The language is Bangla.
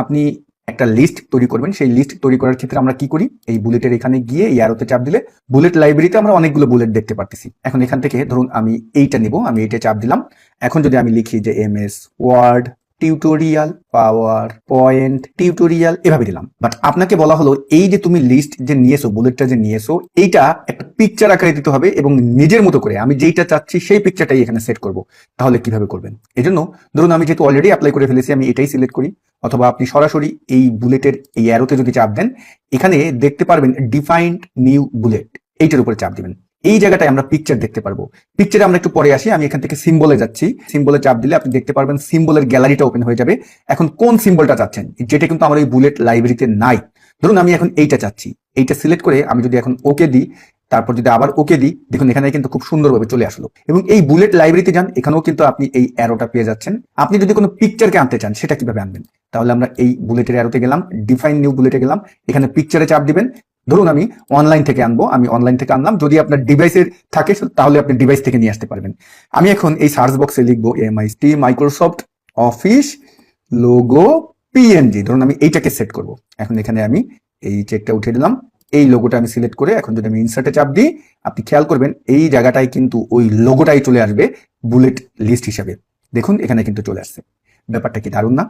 আপনি একটা লিস্ট তৈরি করবেন। সেই লিস্ট তৈরি করার ক্ষেত্রে আমরা কি করি, এই বুলেটের এখানে গিয়ে এই অ্যারোতে চাপ দিলে বুলেট লাইব্রেরিতে আমরা অনেকগুলো বুলেট দেখতে পারতেছি। এখন এখান থেকে ধরুন আমি এইটা নিব, আমি এইটা চাপ দিলাম। এখন যদি আমি লিখি যে MS word tutorial PowerPoint tutorial এভাবে দিলাম, বাট আপনাকে বলা হলো এই যে তুমি লিস্ট যে নিয়েছো, বুলেটটা যে নিয়েছো, এইটা একটা পিকচার আকারে দিতে হবে এবং নিজের মতো করে আমি যেইটা চাচ্ছি সেই পিকচারটাই এখানে সেট করব। তাহলে কিভাবে করবেন? এজন্য ধরুন আমি যেহেতু অলরেডি অ্যাপ্লাই করে ফেলেছি, আমি এটাই সিলেক্ট করি। অথবা আপনি সরাসরি এই বুলেটের এই অ্যারোতে যদি চাপ দেন, এখানে দেখতে পারবেন ডিফাইন্ড নিউ বুলেট, এইটার উপরে চাপ দিবেন। এই জায়গাটায় আমরা পিকচার দেখতে পারবো। পিকচারে আমরা একটু পরে আসি, আমি এখান থেকে সিম্বলে যাচ্ছি। সিম্বলে চাপ দিলে আপনি দেখতে পারবেন সিম্বলের গ্যালারিটা ওপেন হয়ে যাবে। এখন কোন সিম্বলটা চাচ্ছেন, যেটা কিন্তু আমার এই বুলেট লাইব্রেরিতে নাই। ধরুন আমি এখন এইটা চাচ্ছি, এইটা সিলেক্ট করে আমি যদি এখন ওকে দিই, তারপর যদি আবার ওকে দিই, দেখুন এখানে কিন্তু খুব সুন্দরভাবে চলে আসলো। এবং এই বুলেট লাইব্রেরিতে যান, এখানেও কিন্তু আপনি এই অ্যারোটা পেয়ে যাচ্ছেন। আপনি যদি কোনো পিকচারকে আনতে চান, সেটা কিভাবে আনবেন? তাহলে আমরা এই বুলেটের অ্যারোতে গেলাম, ডিফাইন নিউ বুলেটে গেলাম, এখানে পিকচারে চাপ দিবেন। ধরুন আমি অনলাইন থেকে আনবো, আমি অনলাইন থেকে আনলাম। যদি আপনার ডিভাইসের থাকে তাহলে আপনি ডিভাইস থেকে নিয়ে আসতে পারবেন। আমি এখন এই সার্চ বক্সে লিখবো MIST Microsoft office logo PNG. ধরুন আমি এইটাকে সেট করব। এখন এখানে আমি এই চেকটা উঠিয়ে দিলাম, এই লোগোটা আমি সিলেক্ট করে এখন যদি আমি ইনসার্টে চাপ দিই, আপনি খেয়াল করবেন এই জায়গাটায় কিন্তু ওই লোগোটাই চলে আসবে বুলেট লিস্ট হিসাবে। দেখুন এখানে কিন্তু চলে আসছে। ব্যাপারটা কি দারুণ না?